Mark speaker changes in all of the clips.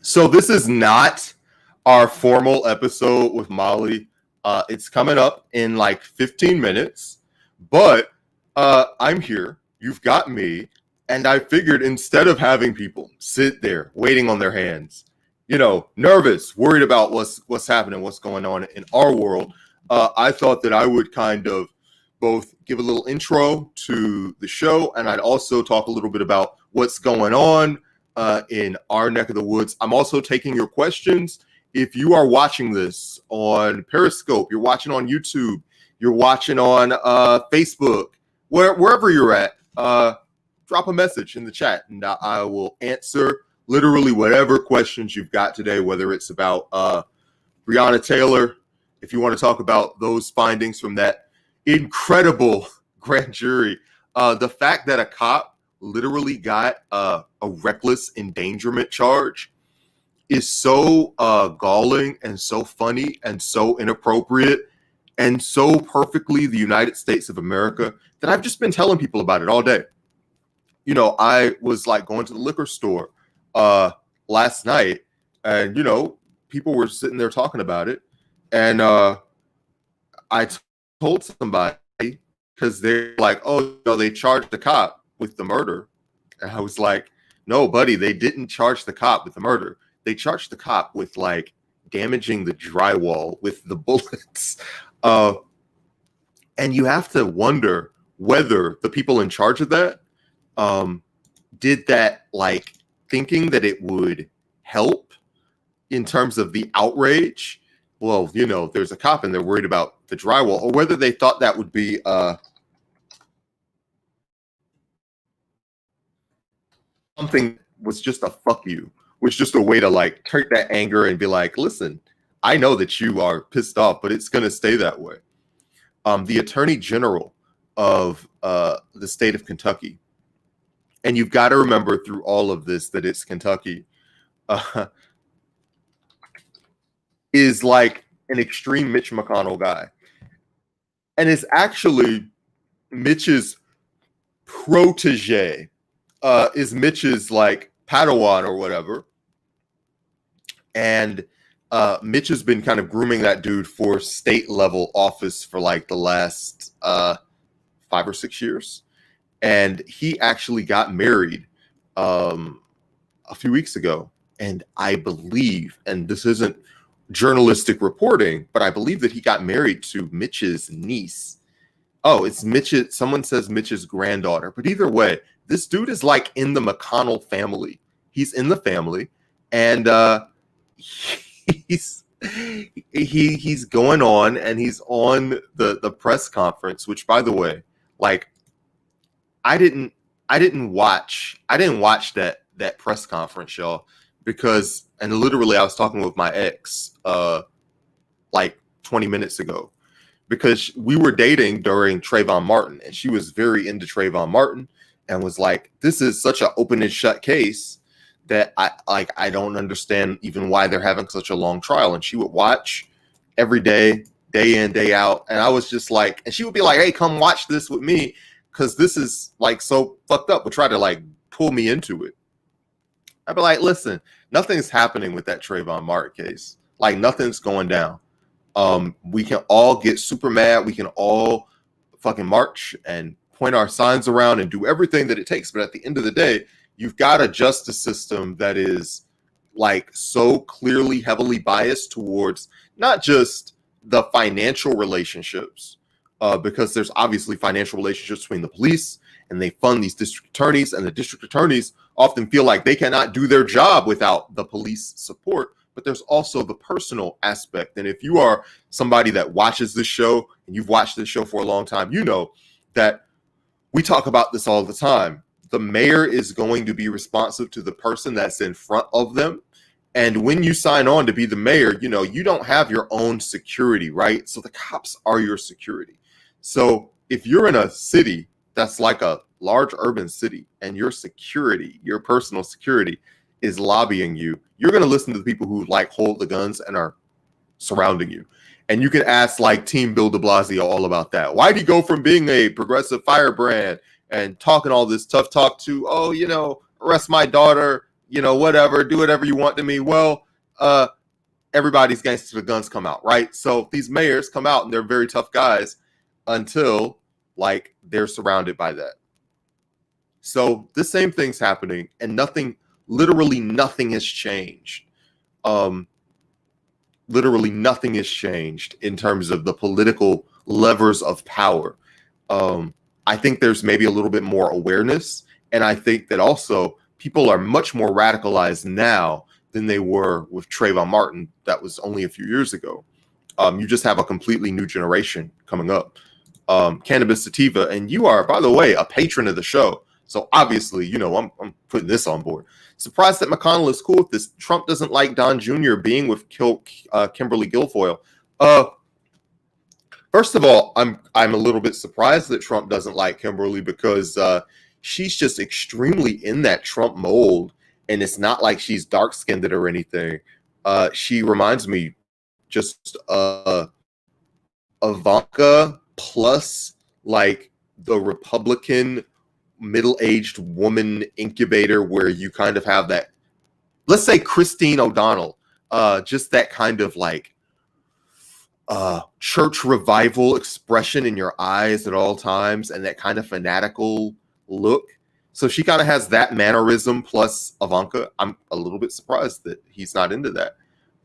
Speaker 1: So this is not our formal episode with Molly. It's coming up in like 15 minutes, but I'm here. You've got me, and I figured instead of having people sit there waiting on their hands, nervous, worried about what's happening, what's going on in our world, I thought that I would kind of both give a little intro to the show, and I'd also talk a little bit about what's going on in our neck of the woods. I'm also taking your questions. If you are watching this on Periscope, you're watching on YouTube, you're watching on Facebook, wherever you're at, drop a message in the chat, and I will answer literally whatever questions you've got today, whether it's about Breonna Taylor, if you want to talk about those findings from that incredible grand jury, the fact that a cop literally got a reckless endangerment charge is so galling and so funny and so inappropriate and so perfectly the United States of America that I've just been telling people about it all day. I was like going to the liquor store last night, and people were sitting there talking about it, and I told somebody, because they're like, oh, they charged the cop with the murder. And I was like, no, buddy, they didn't charge the cop with the murder. They charged the cop with like damaging the drywall with the bullets. And you have to wonder whether the people in charge of that did that like thinking that it would help in terms of the outrage. Well, there's a cop and they're worried about the drywall, or whether they thought that would be something was just a fuck you, was just a way to like take that anger and be like, listen, I know that you are pissed off, but it's going to stay that way. The Attorney General of the state of Kentucky, and you've got to remember through all of this that it's Kentucky, is like an extreme Mitch McConnell guy. And is actually Mitch's protege, is Mitch's like Padawan or whatever. And Mitch has been kind of grooming that dude for state level office for like the last 5 or 6 years. And he actually got married a few weeks ago. And I believe, and this isn't journalistic reporting, but I believe that he got married to Mitch's niece. Oh, it's Mitch's, someone says Mitch's granddaughter. But either way, this dude is like in the McConnell family. He's in the family, and he's going on, and he's on the press conference, which, by the way, like I didn't watch that press conference, y'all, because, and literally I was talking with my ex like 20 minutes ago, because we were dating during Trayvon Martin, and she was very into Trayvon Martin and was like, this is such an open and shut case that I don't understand even why they're having such a long trial. And she would watch every day, day in, day out. And I was just like, and she would be like, hey, come watch this with me, because this is like so fucked up, but try to like pull me into it. I'd be like, listen, nothing's happening with that Trayvon Martin case. Like, nothing's going down. We can all get super mad. We can all fucking march and point our signs around and do everything that it takes. But at the end of the day, you've got a justice system that is like so clearly heavily biased towards not just the financial relationships, because there's obviously financial relationships between the police, and they fund these district attorneys, and the district attorneys often feel like they cannot do their job without the police support. But there's also the personal aspect. And if you are somebody that watches this show, and you've watched this show for a long time, you know that we talk about this all the time. The mayor is going to be responsive to the person that's in front of them. And when you sign on to be the mayor, you don't have your own security, right? So the cops are your security. So if you're in a city that's like a large urban city, and your security, your personal security, is lobbying you, you're going to listen to the people who like hold the guns and are surrounding you. And you can ask like Team Bill de Blasio all about that. Why did he go from being a progressive firebrand and talking all this tough talk to, arrest my daughter, whatever, do whatever you want to me. Well, everybody's gangster, the guns come out, right? So these mayors come out and they're very tough guys until like they're surrounded by that. So the same thing's happening, and literally nothing has changed. Um, Literally nothing has changed in terms of the political levers of power. I think there's maybe a little bit more awareness, and I think that also people are much more radicalized now than they were with Trayvon Martin. That was only a few years ago. You just have a completely new generation coming up. Cannabis Sativa, and you are, by the way, a patron of the show. So obviously, I'm putting this on board. Surprised that McConnell is cool with this. Trump doesn't like Don Jr. being with Kimberly Guilfoyle. First of all, I'm a little bit surprised that Trump doesn't like Kimberly because she's just extremely in that Trump mold, and it's not like she's dark-skinned or anything. She reminds me just Ivanka plus like the Republican middle-aged woman incubator, where you kind of have that, let's say Christine O'Donnell, just that kind of like church revival expression in your eyes at all times, and that kind of fanatical look. So she kind of has that mannerism plus Ivanka. I'm a little bit surprised that he's not into that.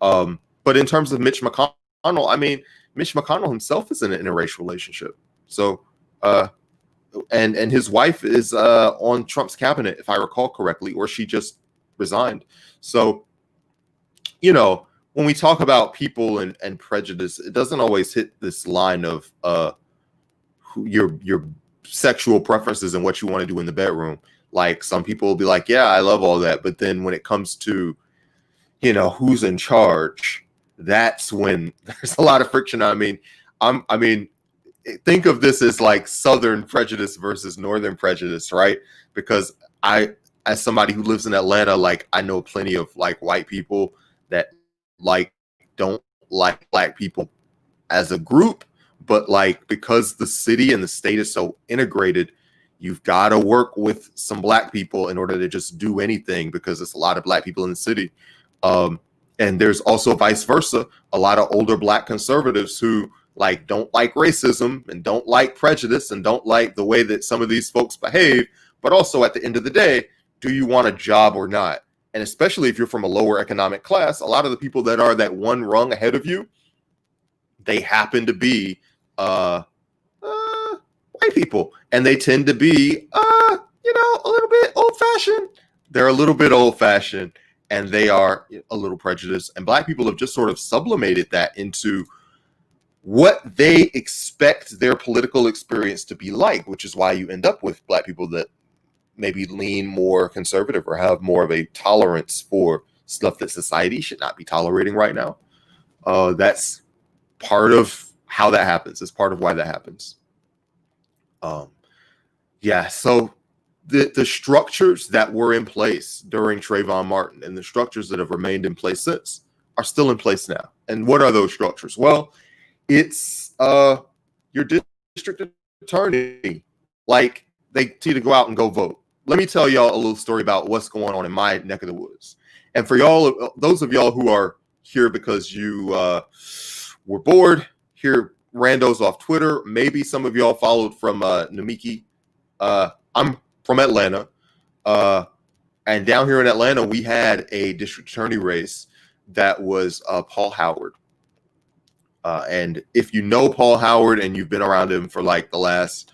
Speaker 1: But in terms of Mitch McConnell, I mean, Mitch McConnell himself is in an interracial relationship. So, and his wife is on Trump's cabinet, if I recall correctly, or she just resigned. So, when we talk about people and prejudice, it doesn't always hit this line of your sexual preferences and what you want to do in the bedroom. Like some people will be like, yeah, I love all that. But then when it comes to, who's in charge, that's when there's a lot of friction. I mean, think of this as like Southern prejudice versus Northern prejudice, right? Because as somebody who lives in Atlanta, like I know plenty of like white people that like don't like black people as a group, but like because the city and the state is so integrated, you've got to work with some black people in order to just do anything, because it's a lot of black people in the city. And there's also vice versa, a lot of older black conservatives who like don't like racism and don't like prejudice and don't like the way that some of these folks behave. But also at the end of the day, do you want a job or not? And especially if you're from a lower economic class, a lot of the people that are that one rung ahead of you, they happen to be white people, and they tend to be a little bit old-fashioned. They're a little bit old-fashioned, and they are a little prejudiced. And black people have just sort of sublimated that into what they expect their political experience to be like, which is why you end up with black people that maybe lean more conservative or have more of a tolerance for stuff that society should not be tolerating right now. That's part of how that happens. It's part of why that happens. So the structures that were in place during Trayvon Martin and the structures that have remained in place since are still in place now. And what are those structures? Well, it's your district attorney. Like, they need to go out and go vote. Let me tell y'all a little story about what's going on in my neck of the woods. And for y'all, those of y'all who are here because you were bored, here randos off Twitter, maybe some of y'all followed from Namiki. I'm from Atlanta. And down here in Atlanta, we had a district attorney race that was Paul Howard. And if you know Paul Howard and you've been around him for like the last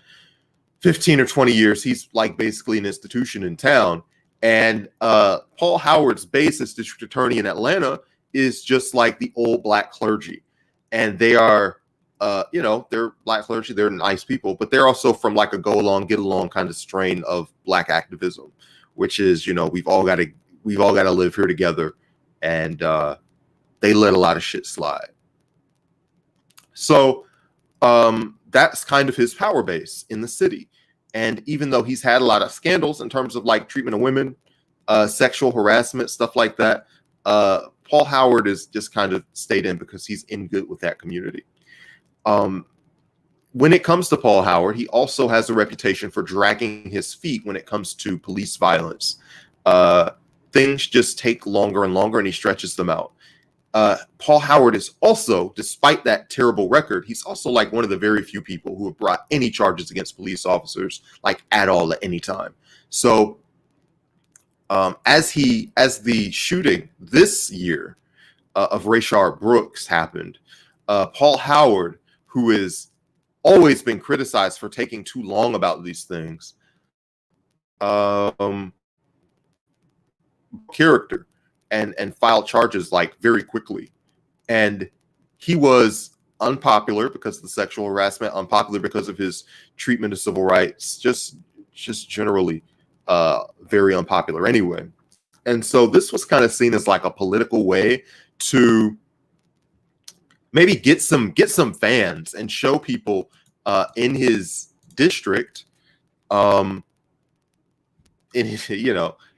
Speaker 1: 15 or 20 years, he's like basically an institution in town. And Paul Howard's base as district attorney in Atlanta is just like the old black clergy. And they are, they're black clergy. They're nice people, but they're also from like a go along, get along kind of strain of black activism, which is, we've all got to live here together. And they let a lot of shit slide. So that's kind of his power base in the city. And even though he's had a lot of scandals in terms of like treatment of women, sexual harassment, stuff like that, Paul Howard is just kind of stayed in because he's in good with that community. When it comes to Paul Howard, he also has a reputation for dragging his feet when it comes to police violence. things just take longer and longer, and he stretches them out. Paul Howard is also, despite that terrible record, he's also like one of the very few people who have brought any charges against police officers, like at all, at any time. So as the shooting this year of Rayshard Brooks happened, Paul Howard, who has always been criticized for taking too long about these things, character and filed charges like very quickly. And he was unpopular because of the sexual harassment, unpopular because of his treatment of civil rights, just generally very unpopular anyway. And so this was kind of seen as like a political way to maybe get some fans and show people in his district, in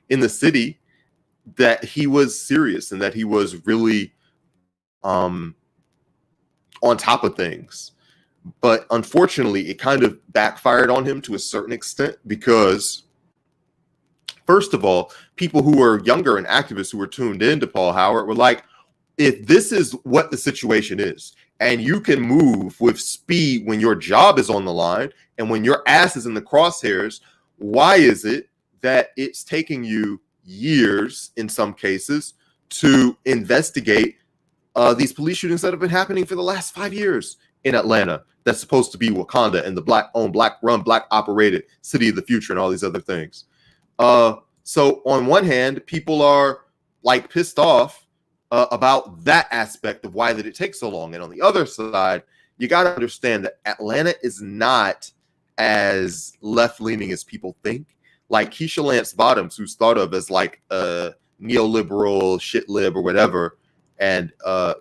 Speaker 1: in the city, that he was serious and that he was really on top of things. But unfortunately, it kind of backfired on him to a certain extent because, first of all, people who were younger and activists who were tuned in to Paul Howard were like, if this is what the situation is, and you can move with speed when your job is on the line and when your ass is in the crosshairs, why is it that it's taking you years, in some cases, to investigate these police shootings that have been happening for the last 5 years in Atlanta? That's supposed to be Wakanda and the black-owned, black-run, black-operated city of the future and all these other things. So on one hand, people are like pissed off about that aspect of why that it takes so long. And on the other side, you got to understand that Atlanta is not as left-leaning as people think. Like Keisha Lance Bottoms, who's thought of as like a neoliberal shit lib or whatever. And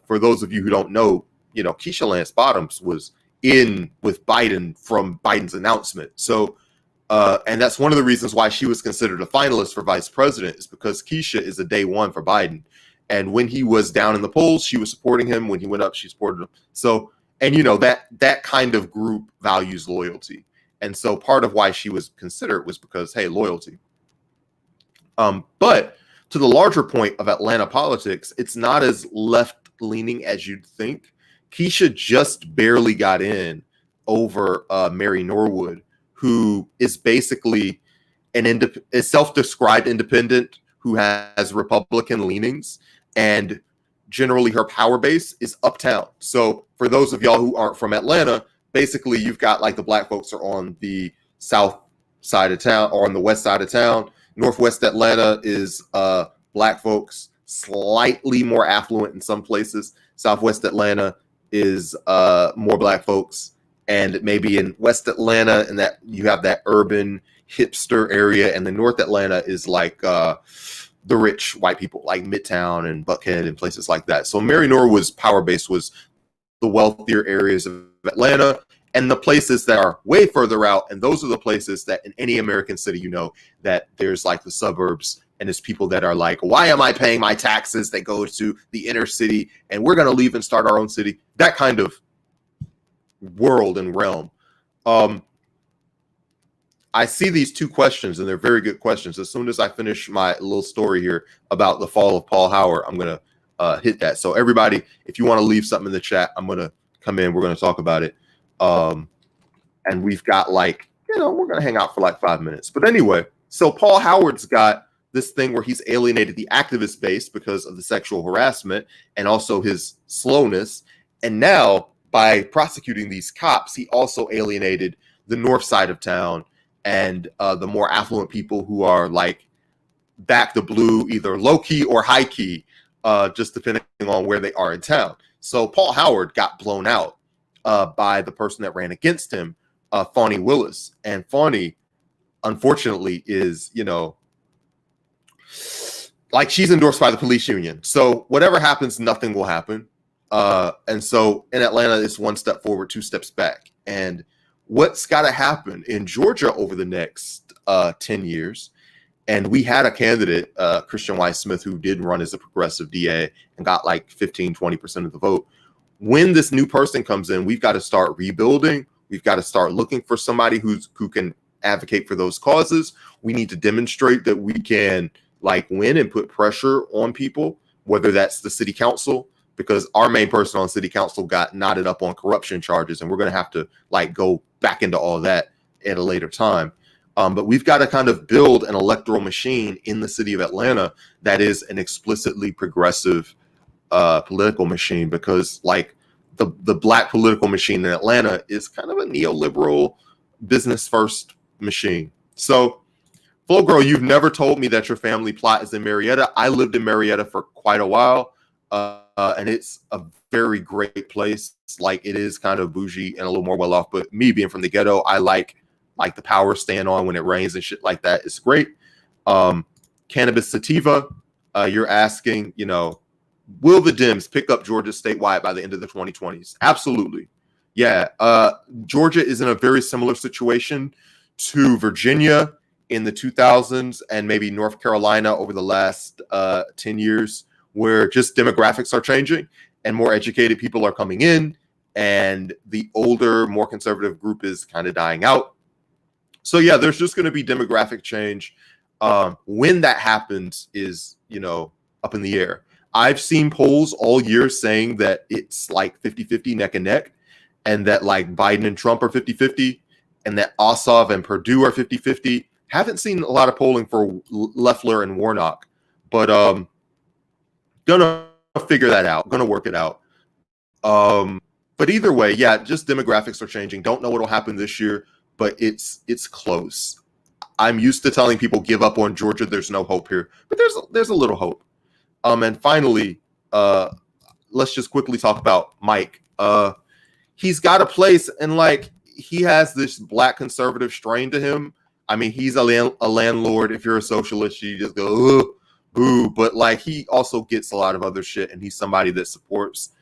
Speaker 1: for those of you who don't know, Keisha Lance Bottoms was in with Biden from Biden's announcement. So, and that's one of the reasons why she was considered a finalist for vice president, is because Keisha is a day one for Biden. And when he was down in the polls, she was supporting him. When he went up, she supported him. So, and that kind of group values loyalty. And so part of why she was considered was because, hey, loyalty. But to the larger point of Atlanta politics, it's not as left-leaning as you'd think. Keisha just barely got in over Mary Norwood, who is basically a self-described independent who has Republican leanings, and generally her power base is uptown. So for those of y'all who aren't from Atlanta, basically you've got like the black folks are on the south side of town or on the west side of town. Northwest Atlanta is black folks, slightly more affluent in some places. Southwest Atlanta is more black folks. And maybe in West Atlanta, and that you have that urban hipster area, and the North Atlanta is like the rich white people, like Midtown and Buckhead and places like that. So Mary Norwood's power base was the wealthier areas of Atlanta and the places that are way further out. And those are the places that in any American city, that there's like the suburbs, and there's people that are like, why am I paying my taxes? They go to the inner city and we're going to leave and start our own city. That kind of world and realm. I see these two questions, and they're very good questions. As soon as I finish my little story here about the fall of Paul Howard, I'm going to hit that. So everybody, if you want to leave something in the chat, I'm going to come in. We're going to talk about it. And we've got we're going to hang out for like 5 minutes. But anyway, so Paul Howard's got this thing where he's alienated the activist base because of the sexual harassment and also his slowness. And now by prosecuting these cops, he also alienated the north side of town and the more affluent people who are like back to blue, either low key or high key, just depending on where they are in town. So Paul Howard got blown out by the person that ran against him, Fani Willis. And Fani, unfortunately, is, like she's endorsed by the police union. So whatever happens, nothing will happen. And so in Atlanta, it's one step forward, two steps back. And what's got to happen in Georgia over the next 10 years, and we had a candidate, Christian White Smith, who did run as a progressive DA and got like 15-20% of the vote. When this new person comes in, we've got to start rebuilding. We've got to start looking for somebody who can advocate for those causes. We need to demonstrate that we can like win and put pressure on people, whether that's the city council, because our main person on city council got knotted up on corruption charges, and we're going to have to like go back into all that at a later time. But we've got to kind of build an electoral machine in the city of Atlanta that is an explicitly progressive political machine, because like the black political machine in Atlanta is kind of a neoliberal business first machine. So Flo Girl, you've never told me that your family plot is in Marietta. I lived in Marietta for quite a while, and it's a very great place. Like, it is kind of bougie and a little more well off, but me being from the ghetto, I like the power stand on when it rains and shit like that. It's great. Cannabis sativa, you're asking, you know, will the Dems pick up Georgia statewide by the end of the 2020s? Absolutely. Yeah. Georgia is in a very similar situation to Virginia in the 2000s and maybe North Carolina over the last 10 years, where just demographics are changing and more educated people are coming in, and the older, more conservative group is kind of dying out. So yeah, there's just going to be demographic change. When that happens is, you know, up in the air. I've seen polls all year saying that it's like 50-50 neck and neck, and that like Biden and Trump are 50-50, and that Ossoff and Perdue are 50-50. Haven't seen a lot of polling for Loeffler and Warnock, but gonna figure that out. Gonna work it out. But either way, yeah, just demographics are changing. Don't know what'll happen this year, but it's close. I'm used to telling people give up on Georgia. There's no hope here, but there's a little hope. And finally, let's just quickly talk about Mike. He's got a place, and like he has this black conservative strain to him. I mean, he's a landlord. If you're a socialist, you just go, ugh, boo. But like, he also gets a lot of other shit, and he's somebody that supports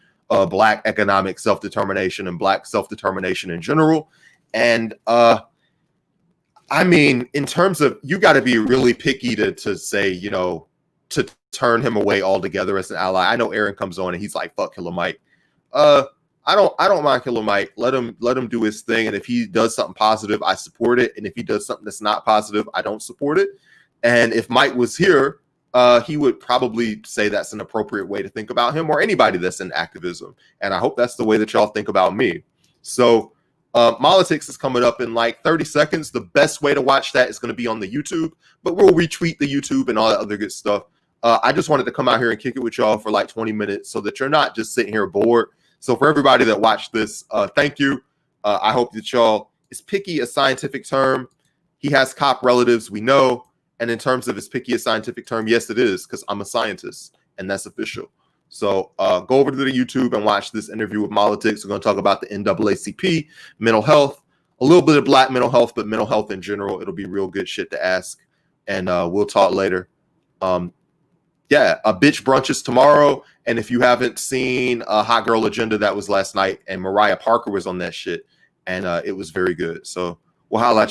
Speaker 1: black economic self-determination and black self-determination in general. And I mean, in terms of, you got to be really picky to say, you know, to turn him away altogether as an ally. I know Aaron comes on and he's like, fuck Killer Mike. I don't mind Killer Mike. Let him do his thing. And if he does something positive, I support it. And if he does something that's not positive, I don't support it. And if Mike was here, he would probably say that's an appropriate way to think about him, or anybody that's in activism. And I hope that's the way that y'all think about me. So Molotics is coming up in like 30 seconds. The best way to watch that is going to be on the YouTube, but we'll retweet the YouTube and all that other good stuff. I just wanted to come out here and kick it with y'all for like 20 minutes so that you're not just sitting here bored. So for everybody that watched this, thank you. I hope that y'all, is picky a scientific term? He has cop relatives, we know. And in terms of is picky a scientific term, yes, it is, because I'm a scientist, and that's official. So go over to the YouTube and watch this interview with Molotics. We're going to talk about the NAACP, mental health, a little bit of black mental health, but mental health in general. It'll be real good shit to ask. And we'll talk later. Yeah, a bitch brunch is tomorrow. And if you haven't seen a Hot Girl Agenda, that was last night. And Mariah Parker was on that shit. And it was very good. So we'll holla at y'all.